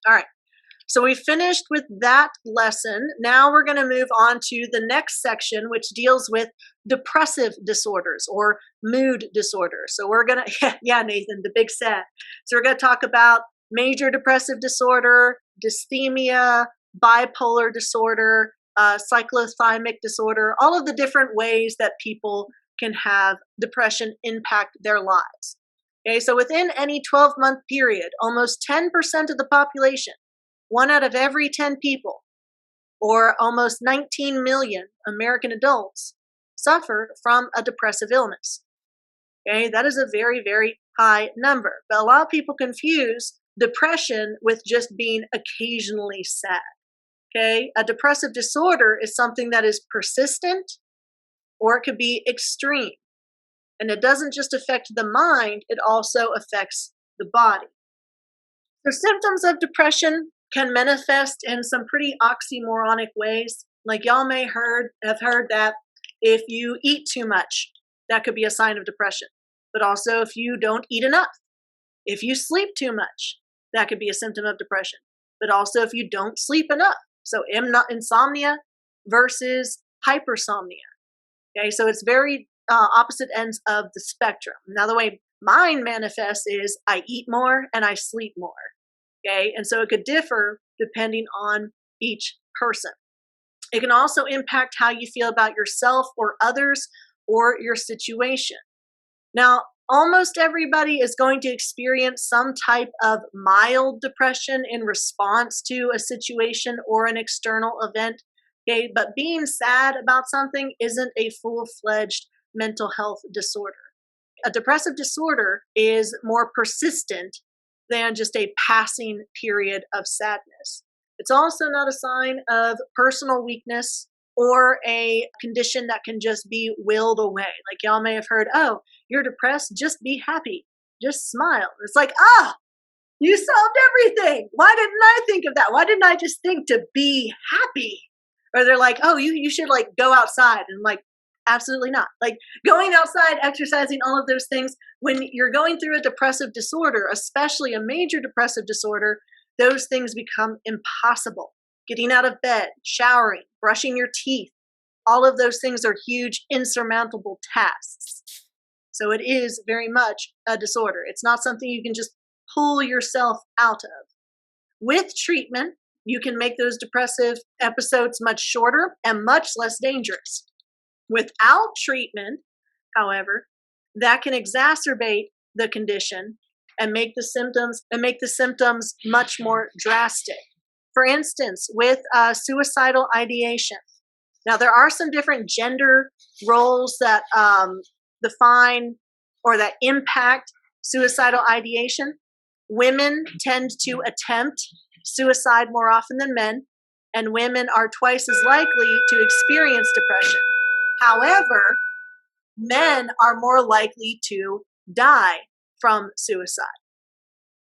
All right. So we finished with that lesson. Now we're going to move on to the next section, which deals with depressive disorders or mood disorders. So we're going to, yeah, Nathan, the big sad. So we're going to talk about major depressive disorder, dysthymia, bipolar disorder, cyclothymic disorder, all of the different ways that people can have depression impact their lives. Okay, so within any 12-month period, almost 10% of the population, 1 out of every 10 people, or almost 19 million American adults, suffer from a depressive illness. Okay, that is a very, very high number. But a lot of people confuse depression with just being occasionally sad. Okay, a depressive disorder is something that is persistent, or it could be extreme. And it doesn't just affect the mind, it also affects the body. The symptoms of depression can manifest in some pretty oxymoronic ways. Like y'all may have heard that if you eat too much, that could be a sign of depression. But also if you don't eat enough. If you sleep too much, that could be a symptom of depression. But also if you don't sleep enough. So insomnia versus hypersomnia. Okay, so it's very opposite ends of the spectrum. Now the way mine manifests is I eat more and I sleep more. Okay, and so it could differ depending on each person. It can also impact how you feel about yourself or others or your situation. Now, almost everybody is going to experience some type of mild depression in response to a situation or an external event. Okay, but being sad about something isn't a full-fledged mental health disorder. A depressive disorder is more persistent than just a passing period of sadness. It's also not a sign of personal weakness or a condition that can just be willed away. Like y'all may have heard, oh, you're depressed, just be happy, just smile. It's like, you solved everything. Why didn't I think of that? Why didn't I just think to be happy? Or they're like, oh, you should like go outside, and like, absolutely not. Like going outside, exercising, all of those things. When you're going through a depressive disorder, especially a major depressive disorder, those things become impossible. Getting out of bed, showering, brushing your teeth, all of those things are huge, insurmountable tasks. So it is very much a disorder. It's not something you can just pull yourself out of. With treatment, you can make those depressive episodes much shorter and much less dangerous. Without treatment, however, that can exacerbate the condition and make the symptoms much more drastic. For instance, with suicidal ideation. Now, there are some different gender roles that define or that impact suicidal ideation. Women tend to attempt suicide more often than men, and women are twice as likely to experience depression. However, men are more likely to die from suicide.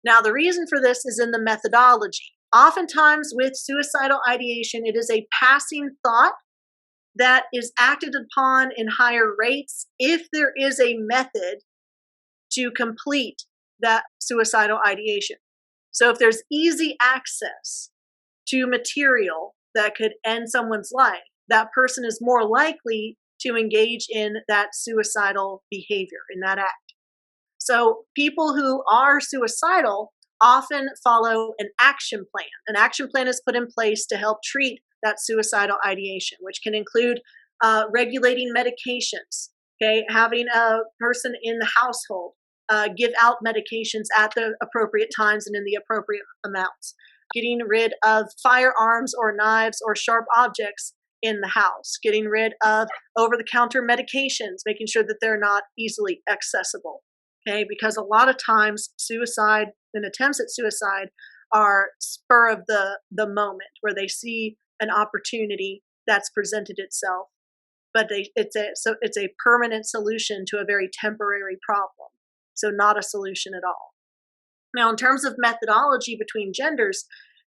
Now, the reason for this is in the methodology. Oftentimes with suicidal ideation, it is a passing thought that is acted upon in higher rates if there is a method to complete that suicidal ideation. So if there's easy access to material that could end someone's life, that person is more likely to engage in that suicidal behavior, in that act. So people who are suicidal often follow an action plan. An action plan is put in place to help treat that suicidal ideation, which can include regulating medications, okay, having a person in the household give out medications at the appropriate times and in the appropriate amounts, getting rid of firearms or knives or sharp objects in the house, getting rid of over-the-counter medications, making sure that they're not easily accessible, okay? Because a lot of times suicide and attempts at suicide are spur of the moment, where they see an opportunity that's presented itself, but it's a permanent solution to a very temporary problem, so not a solution at all. Now, in terms of methodology between genders,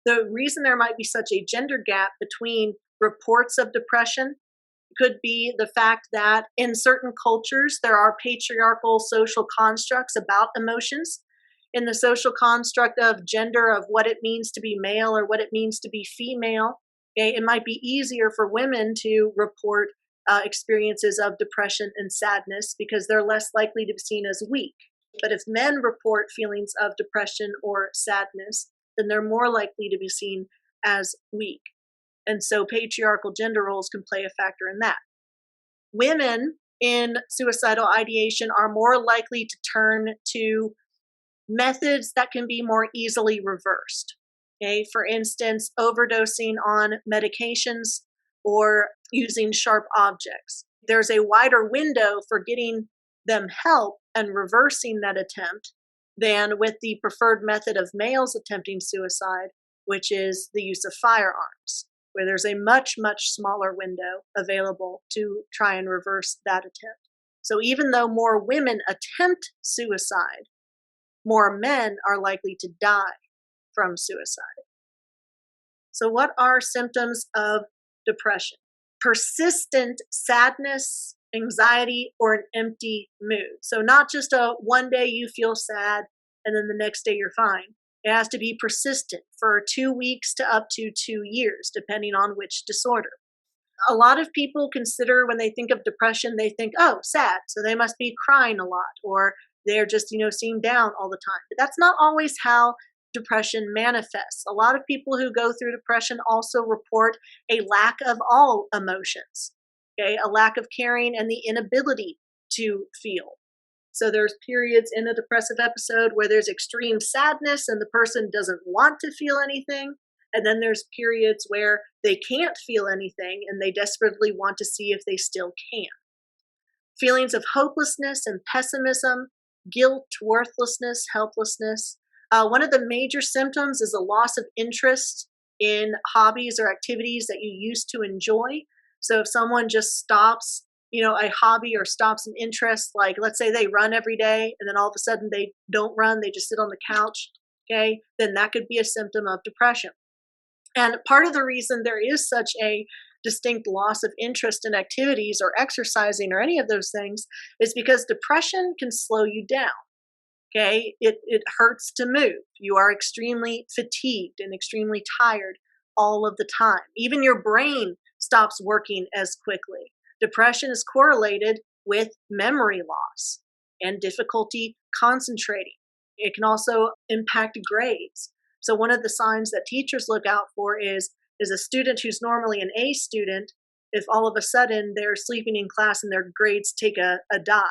the reason there might be such a gender gap between reports of depression could be the fact that in certain cultures there are patriarchal social constructs about emotions, in the social construct of gender, of what it means to be male or what it means to be female. Okay, it might be easier for women to report experiences of depression and sadness because they're less likely to be seen as weak. But if men report feelings of depression or sadness, then they're more likely to be seen as weak. And so patriarchal gender roles can play a factor in that. Women in suicidal ideation are more likely to turn to methods that can be more easily reversed. Okay, for instance, overdosing on medications or using sharp objects. There's a wider window for getting them help and reversing that attempt than with the preferred method of males attempting suicide, which is the use of firearms, where there's a much, much smaller window available to try and reverse that attempt. So even though more women attempt suicide, more men are likely to die from suicide. So what are symptoms of depression? Persistent sadness, anxiety, or an empty mood. So not just a one day you feel sad and then the next day you're fine. It has to be persistent for 2 weeks to up to 2 years, depending on which disorder. A lot of people consider when they think of depression, they think, oh, sad. So they must be crying a lot or they're just, seem down all the time. But that's not always how depression manifests. A lot of people who go through depression also report a lack of all emotions, okay? A lack of caring and the inability to feel. So there's periods in a depressive episode where there's extreme sadness and the person doesn't want to feel anything. And then there's periods where they can't feel anything and they desperately want to see if they still can. Feelings of hopelessness and pessimism, guilt, worthlessness, helplessness. One of the major symptoms is a loss of interest in hobbies or activities that you used to enjoy. So if someone just stops, a hobby or stops an interest, like let's say they run every day and then all of a sudden they don't run, they just sit on the couch, okay, then that could be a symptom of depression. And part of the reason there is such a distinct loss of interest in activities or exercising or any of those things is because depression can slow you down. Okay, it hurts to move. You are extremely fatigued and extremely tired all of the time. Even your brain stops working as quickly. Depression is correlated with memory loss and difficulty concentrating. It can also impact grades. So one of the signs that teachers look out for is a student who's normally an A student, if all of a sudden they're sleeping in class and their grades take a dive.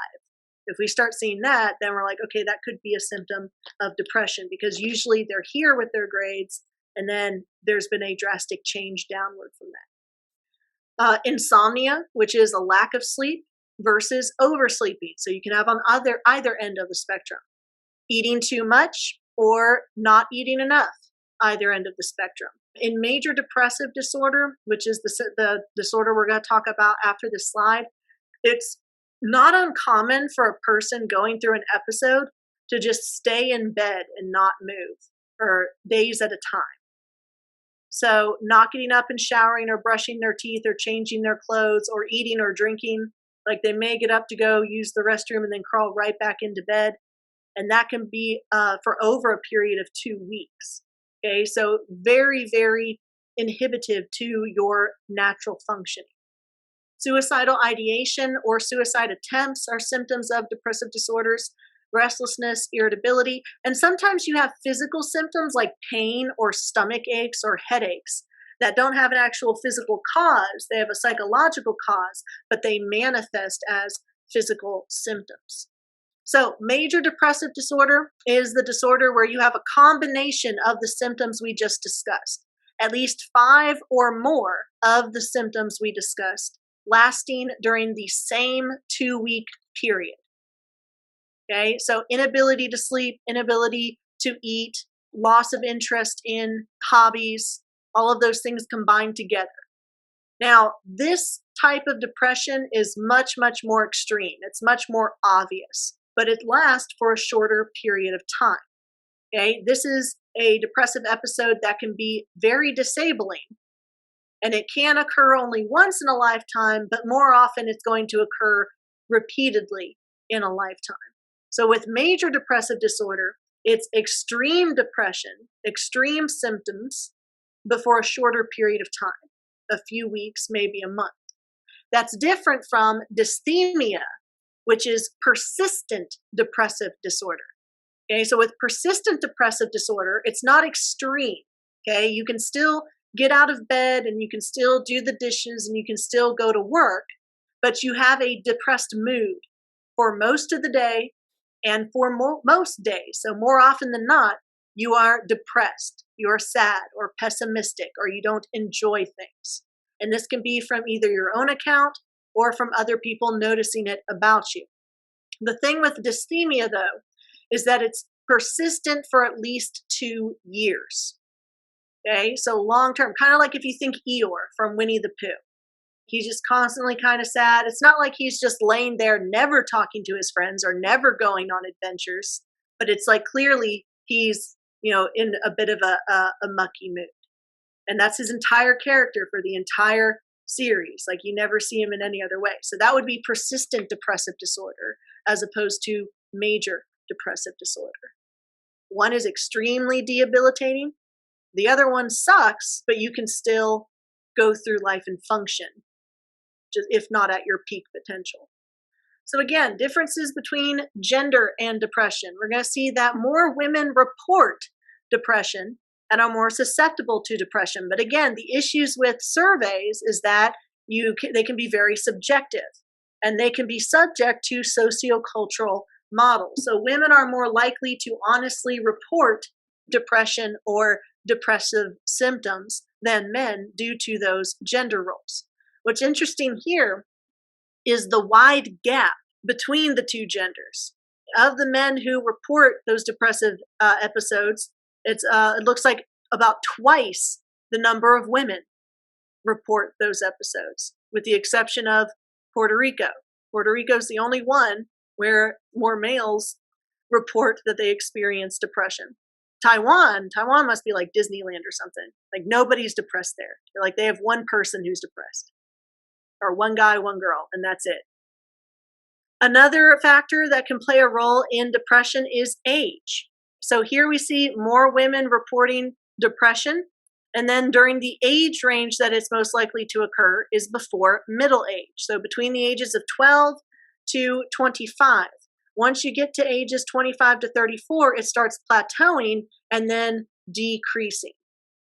If we start seeing that, then we're like, okay, that could be a symptom of depression because usually they're here with their grades and then there's been a drastic change downward from that. Insomnia, which is a lack of sleep versus oversleeping. So you can have on either end of the spectrum. Eating too much or not eating enough, either end of the spectrum. In major depressive disorder, which is the disorder we're going to talk about after this slide, it's not uncommon for a person going through an episode to just stay in bed and not move for days at a time. So not getting up and showering or brushing their teeth or changing their clothes or eating or drinking, like they may get up to go use the restroom and then crawl right back into bed. And that can be for over a period of 2 weeks. Okay, so very, very inhibitive to your natural functioning. Suicidal ideation or suicide attempts are symptoms of depressive disorders, restlessness, irritability, and sometimes you have physical symptoms like pain or stomach aches or headaches that don't have an actual physical cause. They have a psychological cause, but they manifest as physical symptoms. So major depressive disorder is the disorder where you have a combination of the symptoms we just discussed, at least 5 or more of the symptoms we discussed, lasting during the same 2-week period. Okay, so inability to sleep, inability to eat, loss of interest in hobbies, all of those things combined together. Now, this type of depression is much, much more extreme. It's much more obvious, but it lasts for a shorter period of time. Okay, this is a depressive episode that can be very disabling, and it can occur only once in a lifetime, but more often it's going to occur repeatedly in a lifetime. So with major depressive disorder, It's extreme depression, extreme symptoms before a shorter period of time, a few weeks, maybe a month. That's different from dysthymia, which is persistent depressive disorder. Okay, so with persistent depressive disorder, it's not extreme. Okay, you can still get out of bed and you can still do the dishes and you can still go to work, but you have a depressed mood for most of the day and for most days. So, more often than not, you are depressed, you are sad or pessimistic, or you don't enjoy things. And this can be from either your own account or from other people noticing it about you. The thing with dysthymia, though, is that it's persistent for at least 2 years. Okay, so long term, kind of like if you think Eeyore from Winnie the Pooh. He's just constantly kind of sad. It's not like he's just laying there, never talking to his friends or never going on adventures, but it's like clearly he's, in a bit of a mucky mood. And that's his entire character for the entire series. Like you never see him in any other way. So that would be persistent depressive disorder as opposed to major depressive disorder. One is extremely debilitating. The other one sucks, but you can still go through life and function, just if not at your peak potential. So again, differences between gender and depression. We're going to see that more women report depression and are more susceptible to depression. But again, the issues with surveys is that they can be very subjective and they can be subject to sociocultural models. So women are more likely to honestly report depression or depressive symptoms than men due to those gender roles. What's interesting here is the wide gap between the two genders. Of the men who report those depressive episodes, it looks like about twice the number of women report those episodes, with the exception of Puerto Rico. Puerto Rico is the only one where more males report that they experience depression. Taiwan must be like Disneyland or something. Like nobody's depressed there. They're like they have one person who's depressed, or one guy, one girl, and that's it. Another factor that can play a role in depression is age. So here we see more women reporting depression, and then during the age range that it's most likely to occur is before middle age. So between the ages of 12 to 25. Once you get to ages 25 to 34, it starts plateauing and then decreasing.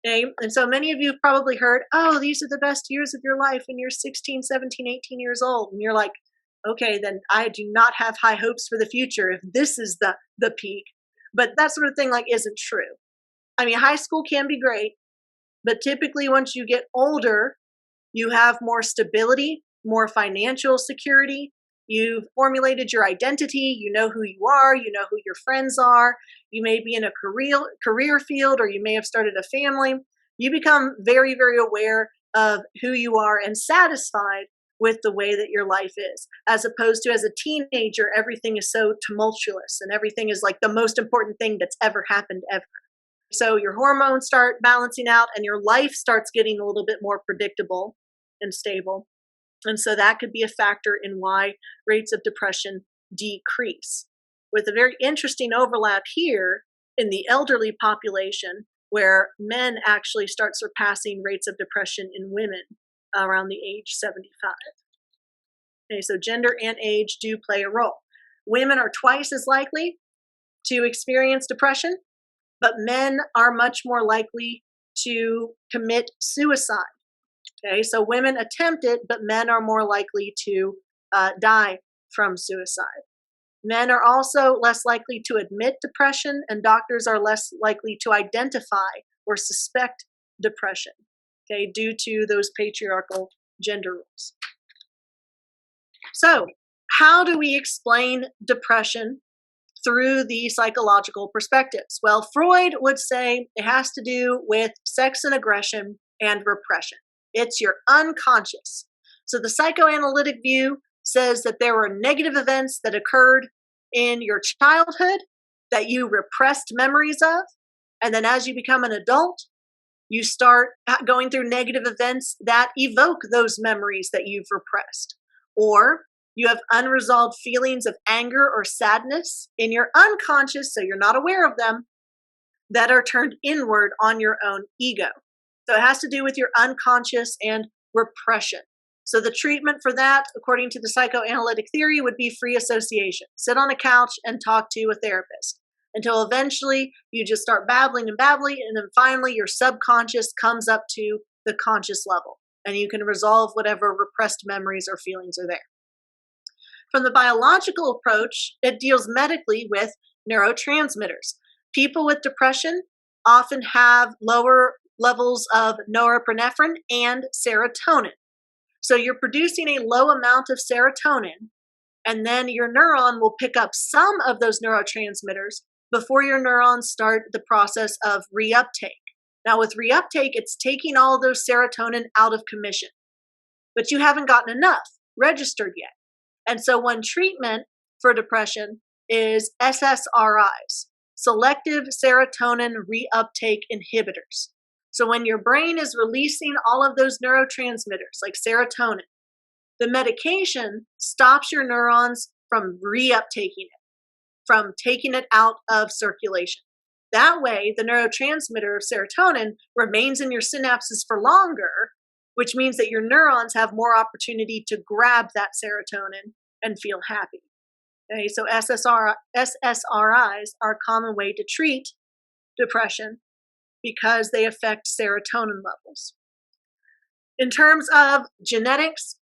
Okay? And so many of you have probably heard, oh, these are the best years of your life when you're 16, 17, 18 years old. And you're like, okay, then I do not have high hopes for the future if this is the peak. But that sort of thing isn't true. I mean, high school can be great, but typically once you get older, you have more stability, more financial security. You've formulated your identity. You know who you are. You know who your friends are. You may be in a career field, or you may have started a family. You become very, very aware of who you are and satisfied with the way that your life is, as opposed to as a teenager, everything is so tumultuous and everything is like the most important thing that's ever happened ever. So your hormones start balancing out and your life starts getting a little bit more predictable and stable. And so that could be a factor in why rates of depression decrease. With a very interesting overlap here in the elderly population, where men actually start surpassing rates of depression in women around the age 75. Okay, so gender and age do play a role. Women are twice as likely to experience depression, but men are much more likely to commit suicide. Okay, so women attempt it, but men are more likely to die from suicide. Men are also less likely to admit depression, and doctors are less likely to identify or suspect depression, okay, due to those patriarchal gender roles. So, how do we explain depression through the psychological perspectives? Well, Freud would say it has to do with sex and aggression and repression. It's your unconscious. So the psychoanalytic view says that there were negative events that occurred in your childhood that you repressed memories of. And then as you become an adult, you start going through negative events that evoke those memories that you've repressed. Or You have unresolved feelings of anger or sadness in your unconscious, so you're not aware of them, that are turned inward on your own ego. So it has to do with your unconscious and repression. So the treatment for that, according to the psychoanalytic theory, would be free association. Sit on a couch and talk to a therapist until eventually you just start babbling and babbling, and then finally your subconscious comes up to the conscious level, and you can resolve whatever repressed memories or feelings are there. From the biological approach, it deals medically with neurotransmitters. People with depression often have lower levels of norepinephrine and serotonin. So you're producing a low amount of serotonin, and then your neuron will pick up some of those neurotransmitters before your neurons start the process of reuptake. Now, with reuptake, it's taking all those serotonin out of commission, but you haven't gotten enough registered yet. And so one treatment for depression is SSRIs, selective serotonin reuptake inhibitors. So when your brain is releasing all of those neurotransmitters like serotonin, the medication stops your neurons from reuptaking it, from taking it out of circulation. That way, the neurotransmitter of serotonin remains in your synapses for longer, which means that your neurons have more opportunity to grab that serotonin and feel happy. Okay, so SSRIs are a common way to treat depression because they affect serotonin levels. In terms of genetics,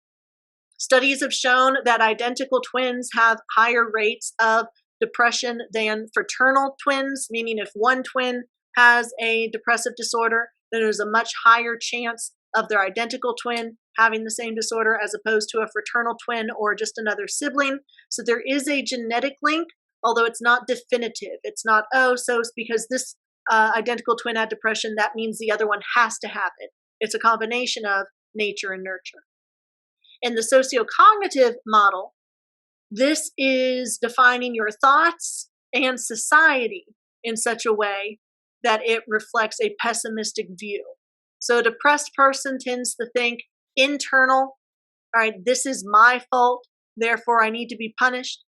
studies have shown that identical twins have higher rates of depression than fraternal twins, meaning if one twin has a depressive disorder, then there's a much higher chance of their identical twin having the same disorder as opposed to a fraternal twin or just another sibling. So there is a genetic link, although it's not definitive. It's not, so because this identical twin had depression, that means the other one has to have it. It's a combination of nature and nurture. In the sociocognitive model, this is defining your thoughts and society in such a way that it reflects a pessimistic view. So a depressed person tends to think internal, all right, this is my fault, therefore I need to be punished.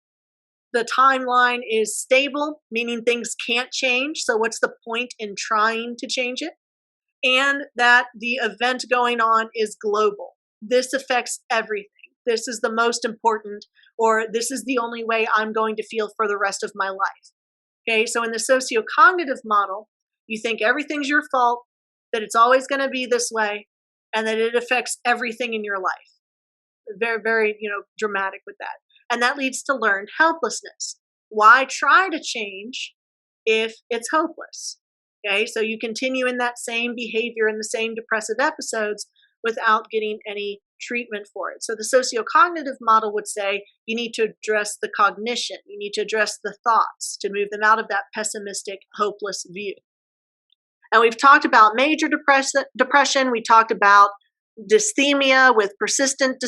The timeline is stable, meaning things can't change, so what's the point in trying to change it? And that the event going on is global. This affects everything. This is the most important, or this is the only way I'm going to feel for the rest of my life. Okay, so in the sociocognitive model, you think everything's your fault, that it's always going to be this way, and that it affects everything in your life. Very, very, dramatic with that. And that leads to learned helplessness. Why try to change if it's hopeless? Okay, so you continue in that same behavior in the same depressive episodes without getting any treatment for it. So the sociocognitive model would say you need to address the cognition, you need to address the thoughts to move them out of that pessimistic, hopeless view. And we've talked about major depression, we talked about dysthymia with persistent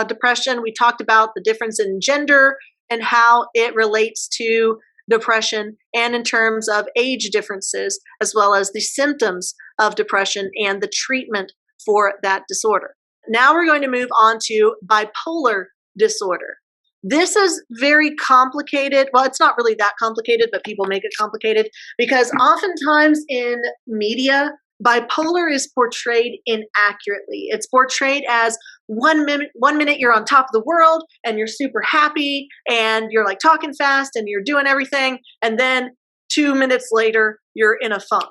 depression, we talked about the difference in gender and how it relates to depression, and in terms of age differences, as well as the symptoms of depression and the treatment for that disorder. Now we're going to move on to bipolar disorder. This is very complicated. Well, it's not really that complicated, but people make it complicated because oftentimes in media, bipolar is portrayed inaccurately. It's portrayed as one minute you're on top of the world and you're super happy and you're like talking fast and you're doing everything, and then 2 minutes later you're in a funk.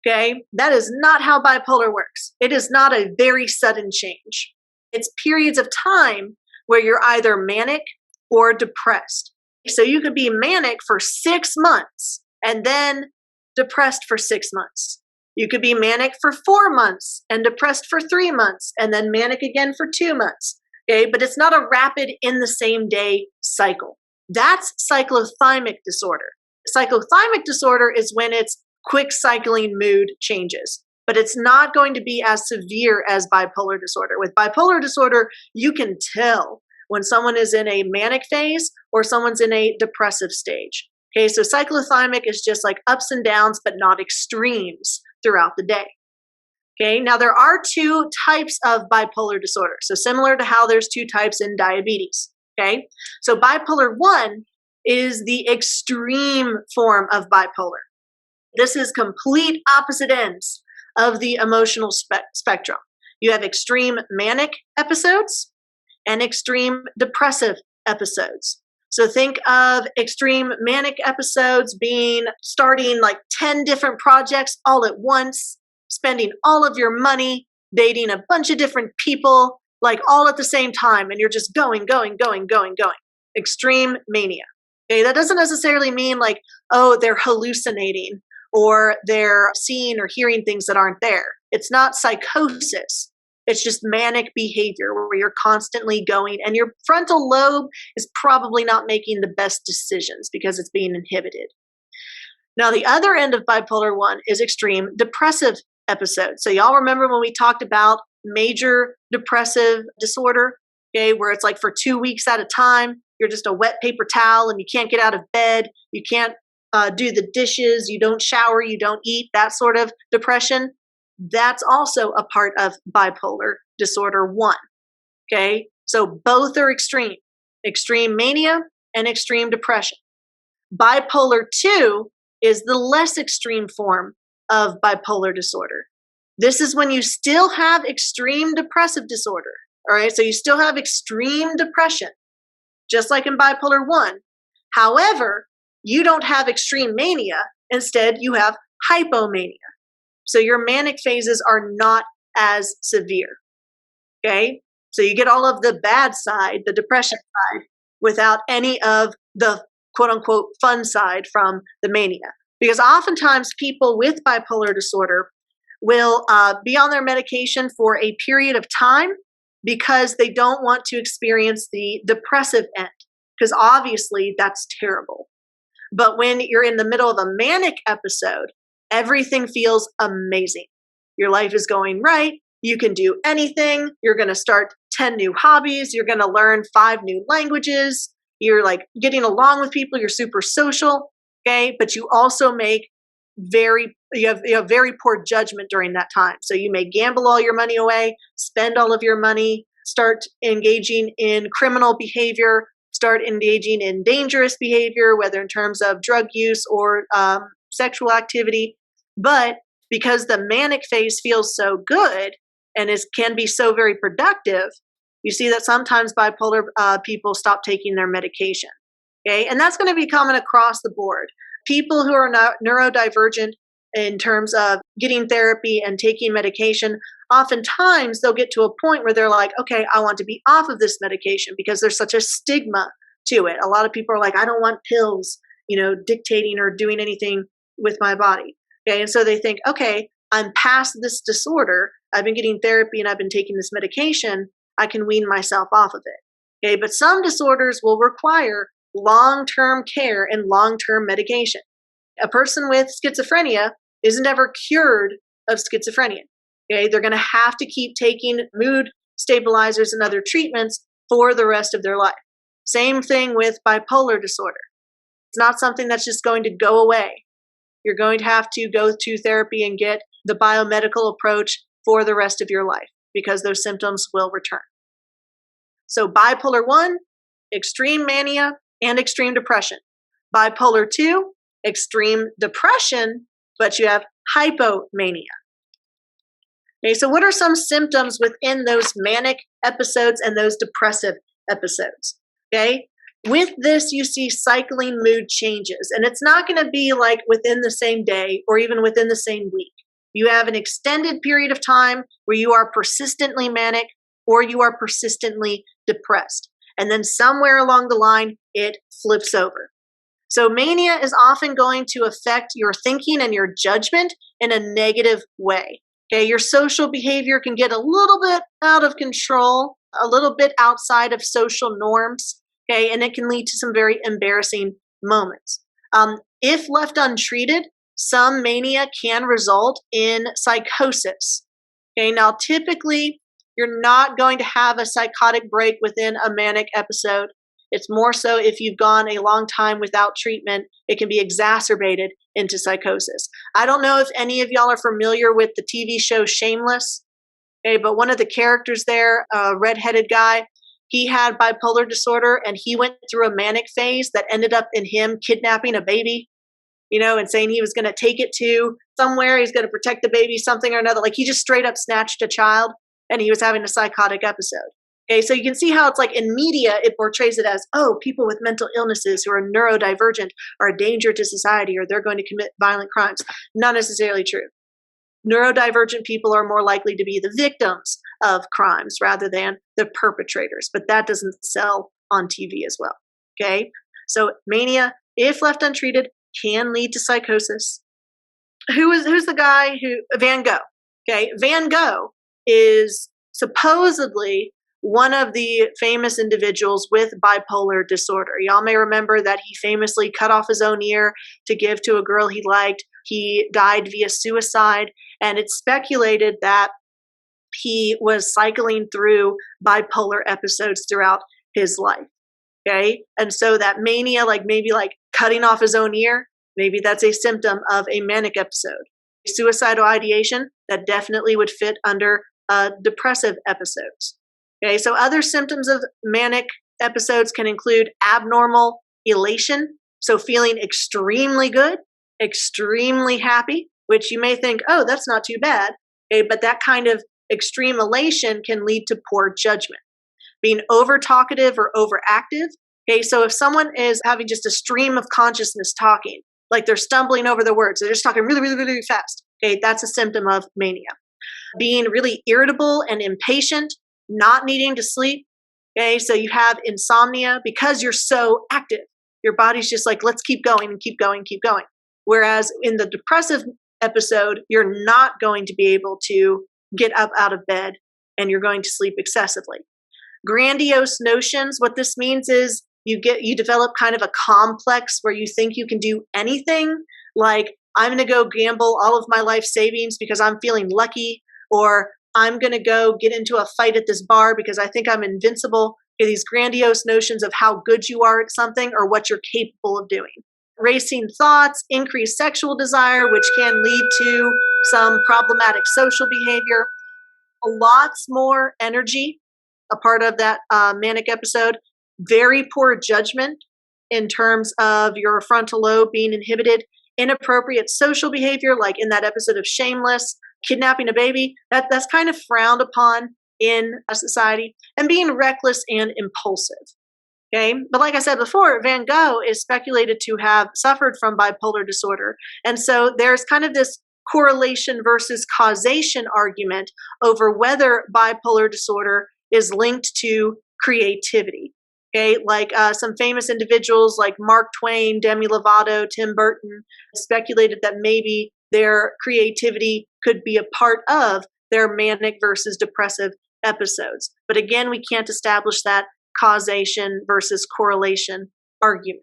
Okay, that is not how bipolar works. It is not a very sudden change. It's periods of time where you're either manic or depressed. So you could be manic for 6 months and then depressed for 6 months. You could be manic for 4 months and depressed for 3 months and then manic again for 2 months. Okay, but it's not a rapid in the same day cycle. That's cyclothymic disorder. Cyclothymic disorder is when it's quick cycling mood changes, but it's not going to be as severe as bipolar disorder. With bipolar disorder, you can tell when someone is in a manic phase or someone's in a depressive stage. Okay, so cyclothymic is just like ups and downs, but not extremes throughout the day. Okay, now there are 2 types of bipolar disorder. So similar to how there's 2 types in diabetes. Okay. So bipolar 1 is the extreme form of bipolar. This is complete opposite ends of the emotional spectrum. You have extreme manic episodes and extreme depressive episodes. So think of extreme manic episodes being starting like 10 different projects all at once, spending all of your money, dating a bunch of different people, like all at the same time, and you're just going, going, going, going, going. Extreme mania. Okay, that doesn't necessarily mean like, oh, they're hallucinating or they're seeing or hearing things that aren't there. It's not psychosis. It's just manic behavior where you're constantly going and your frontal lobe is probably not making the best decisions because it's being inhibited. Now, the other end of bipolar 1 is extreme depressive episodes. So y'all remember when we talked about major depressive disorder, okay, where it's like for 2 weeks at a time, you're just a wet paper towel and you can't get out of bed, you can't do the dishes, you don't shower, you don't eat, that sort of depression. That's also a part of bipolar disorder 1. Okay, so both are extreme mania and extreme depression. Bipolar 2 is the less extreme form of bipolar disorder. This is when you still have extreme depressive disorder. All right, so you still have extreme depression, just like in bipolar 1. However, you don't have extreme mania. Instead, you have hypomania. So your manic phases are not as severe. Okay? So you get all of the bad side, the depression side, without any of the quote unquote fun side from the mania. Because oftentimes people with bipolar disorder will be on their medication for a period of time because they don't want to experience the depressive end. Because obviously that's terrible. But when you're in the middle of a manic episode, everything feels amazing. Your life is going right. You can do anything. You're going to start 10 new hobbies. You're going to learn 5 new languages. You're like getting along with people. You're super social. Okay. But you also make you have very poor judgment during that time. So you may gamble all your money away, spend all of your money, start engaging in criminal behavior, start engaging in dangerous behavior, whether in terms of drug use or sexual activity. But because the manic phase feels so good and can be so very productive, you see that sometimes bipolar people stop taking their medication. Okay, and that's going to be common across the board. People who are neurodivergent in terms of getting therapy and taking medication, oftentimes they'll get to a point where they're like, okay, I want to be off of this medication because there's such a stigma to it. A lot of people are like, I don't want pills, dictating or doing anything with my body. Okay, and so they think, okay, I'm past this disorder. I've been getting therapy and I've been taking this medication. I can wean myself off of it. Okay, but some disorders will require long-term care and long-term medication. A person with schizophrenia isn't ever cured of schizophrenia. Okay, they're going to have to keep taking mood stabilizers and other treatments for the rest of their life. Same thing with bipolar disorder. It's not something that's just going to go away. You're going to have to go to therapy and get the biomedical approach for the rest of your life because those symptoms will return. So bipolar 1, extreme mania and extreme depression. Bipolar 2, extreme depression, but you have hypomania. Okay, so what are some symptoms within those manic episodes and those depressive episodes? Okay, with this, you see cycling mood changes, and it's not going to be like within the same day or even within the same week. You have an extended period of time where you are persistently manic or you are persistently depressed. And then somewhere along the line, it flips over. So mania is often going to affect your thinking and your judgment in a negative way. Okay, your social behavior can get a little bit out of control, a little bit outside of social norms. Okay, and it can lead to some very embarrassing moments. If left untreated, some mania can result in psychosis. Okay, now typically you're not going to have a psychotic break within a manic episode. It's more so if you've gone a long time without treatment, it can be exacerbated into psychosis. I don't know if any of y'all are familiar with the TV show Shameless, okay, but one of the characters there, a redheaded guy, he had bipolar disorder and he went through a manic phase that ended up in him kidnapping a baby, and saying he was going to take it to somewhere, he's going to protect the baby, something or another. Like he just straight up snatched a child and he was having a psychotic episode. Okay, so you can see how it's like in media, it portrays it as, oh, people with mental illnesses who are neurodivergent are a danger to society or they're going to commit violent crimes. Not necessarily true. Neurodivergent people are more likely to be the victims of crimes rather than the perpetrators, but that doesn't sell on TV as well. Okay, so mania, if left untreated, can lead to psychosis. Who's the guy Van Gogh? Okay, Van Gogh is supposedly one of the famous individuals with bipolar disorder. Y'all may remember that he famously cut off his own ear to give to a girl he liked. He died via suicide, and it's speculated that he was cycling through bipolar episodes throughout his life. Okay, and so that mania, like maybe like cutting off his own ear, maybe that's a symptom of a manic episode. Suicidal ideation, that definitely would fit under depressive episodes. Okay, so other symptoms of manic episodes can include abnormal elation, so feeling extremely good, extremely happy, which you may think, oh, that's not too bad. Okay, but that kind of extreme elation can lead to poor judgment. Being over talkative or overactive. Okay, so if someone is having just a stream of consciousness talking, like they're stumbling over the words, they're just talking really, really, really fast. Okay, that's a symptom of mania. Being really irritable and impatient, not needing to sleep. Okay, so you have insomnia because you're so active. Your body's just like, let's keep going and keep going, keep going. Whereas in the depressive episode, you're not going to be able to get up out of bed and you're going to sleep excessively. Grandiose notions, what this means is you develop kind of a complex where you think you can do anything, like I'm going to go gamble all of my life savings because I'm feeling lucky, or I'm going to go get into a fight at this bar because I think I'm invincible. These grandiose notions of how good you are at something or what you're capable of doing. Racing thoughts, increased sexual desire, which can lead to some problematic social behavior. Lots more energy, a part of that manic episode. Very poor judgment in terms of your frontal lobe being inhibited. Inappropriate social behavior, like in that episode of Shameless, kidnapping a baby, that's kind of frowned upon in a society. And being reckless and impulsive. Okay, but like I said before, Van Gogh is speculated to have suffered from bipolar disorder. And so there's kind of this correlation versus causation argument over whether bipolar disorder is linked to creativity. Okay, like some famous individuals like Mark Twain, Demi Lovato, Tim Burton speculated that maybe their creativity could be a part of their manic versus depressive episodes. But again, we can't establish that causation versus correlation argument.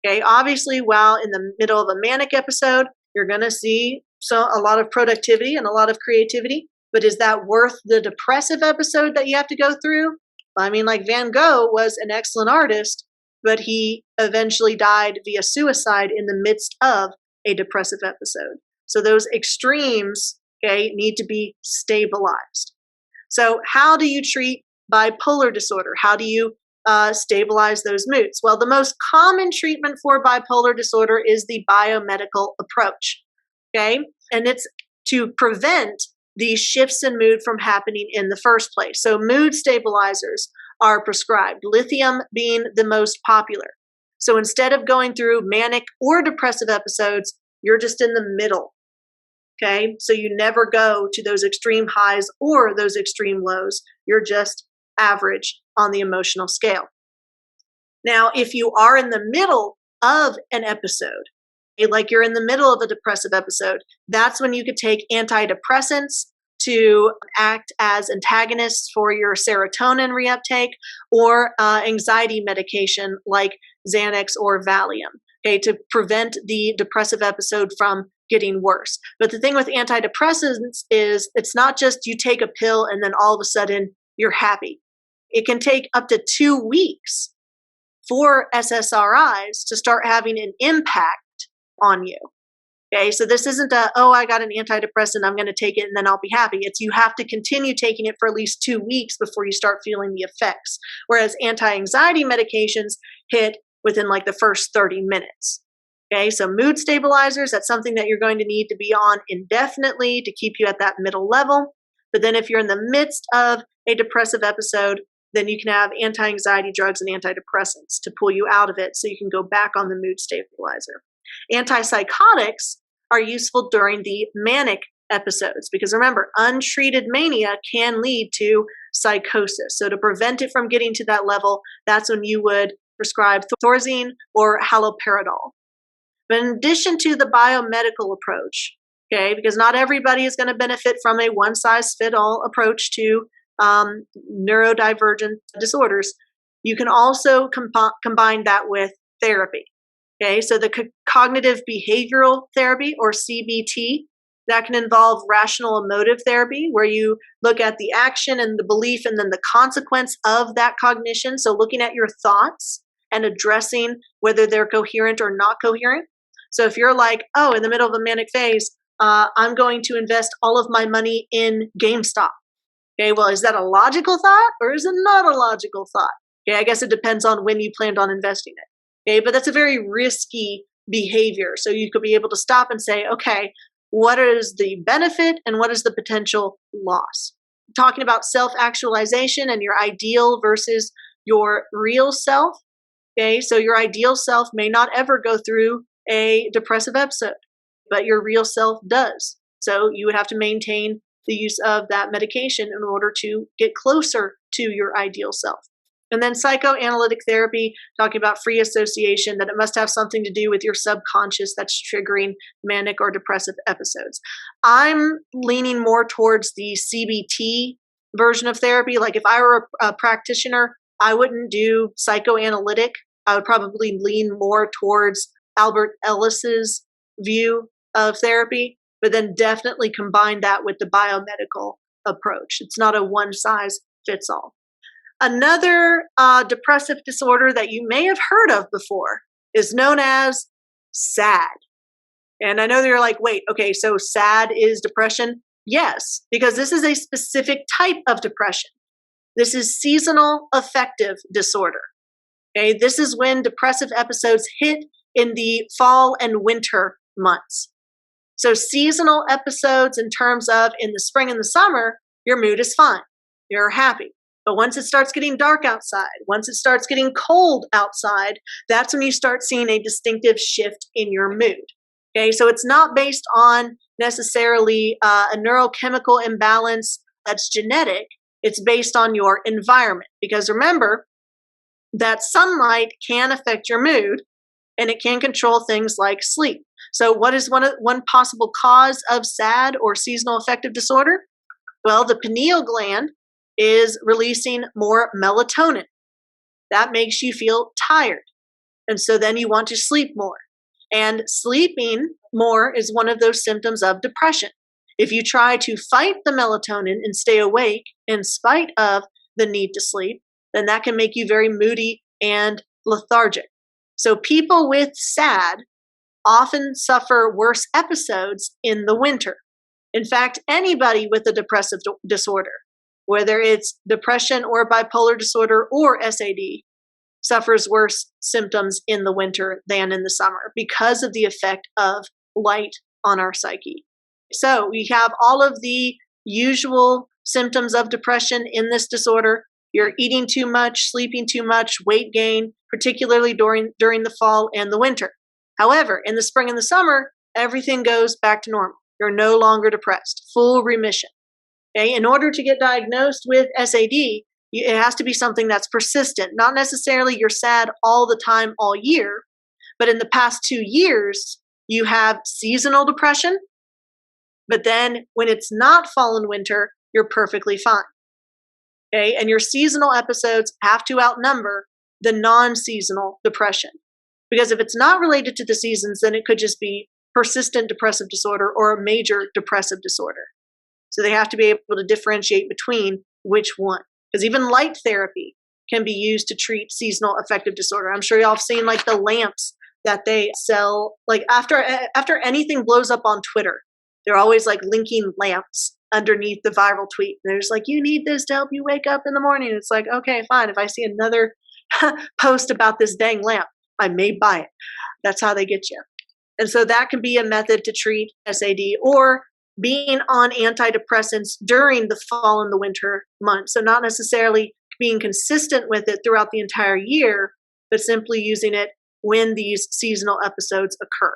Okay, obviously, while in the middle of a manic episode, you're going to see a lot of productivity and a lot of creativity. But is that worth the depressive episode that you have to go through? I mean, like Van Gogh was an excellent artist, but he eventually died via suicide in the midst of a depressive episode. So those extremes, okay, need to be stabilized. So how do you treat bipolar disorder? How do you stabilize those moods? Well, the most common treatment for bipolar disorder is the biomedical approach, okay? And it's to prevent these shifts in mood from happening in the first place. So mood stabilizers are prescribed, lithium being the most popular. So instead of going through manic or depressive episodes, you're just in the middle, okay? So you never go to those extreme highs or those extreme lows. You're just average on the emotional scale. Now, if you are in the middle of an episode, like you're in the middle of a depressive episode, that's when you could take antidepressants to act as antagonists for your serotonin reuptake, or anxiety medication like Xanax or Valium, okay, to prevent the depressive episode from getting worse. But the thing with antidepressants is it's not just you take a pill and then all of a sudden you're happy. It can take up to 2 weeks for SSRIs to start having an impact on you. Okay, so this isn't oh, I got an antidepressant, I'm going to take it and then I'll be happy. It's you have to continue taking it for at least 2 weeks before you start feeling the effects. Whereas anti-anxiety medications hit within like the first 30 minutes. Okay, so mood stabilizers, that's something that you're going to need to be on indefinitely to keep you at that middle level. But then if you're in the midst of a depressive episode, then you can have anti-anxiety drugs and antidepressants to pull you out of it so you can go back on the mood stabilizer. Antipsychotics are useful during the manic episodes because remember, untreated mania can lead to psychosis. So to prevent it from getting to that level, that's when you would prescribe Thorazine or haloperidol. But in addition to the biomedical approach, okay, because not everybody is going to benefit from a one-size-fits-all approach to neurodivergent disorders, you can also combine that with therapy. Okay, so the cognitive behavioral therapy, or CBT, that can involve rational emotive therapy, where you look at the action and the belief and then the consequence of that cognition. So looking at your thoughts and addressing whether they're coherent or not coherent. So if you're like, oh, in the middle of a manic phase, I'm going to invest all of my money in GameStop. Okay, well, is that a logical thought or is it not a logical thought? Okay, I guess it depends on when you planned on investing it. Okay, but that's a very risky behavior. So you could be able to stop and say, okay, what is the benefit and what is the potential loss? Talking about self-actualization and your ideal versus your real self. Okay, so your ideal self may not ever go through a depressive episode, but your real self does. So you would have to maintain the use of that medication in order to get closer to your ideal self. And then psychoanalytic therapy, talking about free association, that it must have something to do with your subconscious that's triggering manic or depressive episodes. I'm leaning more towards the CBT version of therapy. Like if I were a practitioner, I wouldn't do psychoanalytic. I would probably lean more towards Albert Ellis's view of therapy, but then definitely combine that with the biomedical approach. It's not a one size fits all. Another depressive disorder that you may have heard of before is known as SAD. And I know you're like, wait, okay, so SAD is depression? Yes, because this is a specific type of depression. This is seasonal affective disorder. Okay, this is when depressive episodes hit in the fall and winter months. So seasonal episodes in terms of in the spring and the summer, your mood is fine. You're happy. But once it starts getting dark outside, once it starts getting cold outside, that's when you start seeing a distinctive shift in your mood. Okay, so it's not based on necessarily a neurochemical imbalance that's genetic. It's based on your environment. Because remember that sunlight can affect your mood and it can control things like sleep. So what is one possible cause of SAD or seasonal affective disorder? Well, the pineal gland is releasing more melatonin. That makes you feel tired. And so then you want to sleep more. And sleeping more is one of those symptoms of depression. If you try to fight the melatonin and stay awake in spite of the need to sleep, then that can make you very moody and lethargic. So people with SAD often suffer worse episodes in the winter. In fact, anybody with a depressive disorder, whether it's depression or bipolar disorder or SAD, suffers worse symptoms in the winter than in the summer because of the effect of light on our psyche. So we have all of the usual symptoms of depression in this disorder. You're eating too much, sleeping too much, weight gain, particularly during the fall and the winter. However, in the spring and the summer, everything goes back to normal. You're no longer depressed, full remission. Okay? In order to get diagnosed with SAD, it has to be something that's persistent, not necessarily you're sad all the time, all year, but in the past 2 years, you have seasonal depression, but then when it's not fall and winter, you're perfectly fine. Okay? And your seasonal episodes have to outnumber the non-seasonal depression. Because if it's not related to the seasons, then it could just be persistent depressive disorder or a major depressive disorder. So they have to be able to differentiate between which one. Because even light therapy can be used to treat seasonal affective disorder. I'm sure y'all have seen like the lamps that they sell. Like after anything blows up on Twitter, they're always like linking lamps underneath the viral tweet. They're just like, you need this to help you wake up in the morning. It's like, okay, fine. If I see another post about this dang lamp, I may buy it. That's how they get you. And so that can be a method to treat SAD, or being on antidepressants during the fall and the winter months. So not necessarily being consistent with it throughout the entire year, but simply using it when these seasonal episodes occur.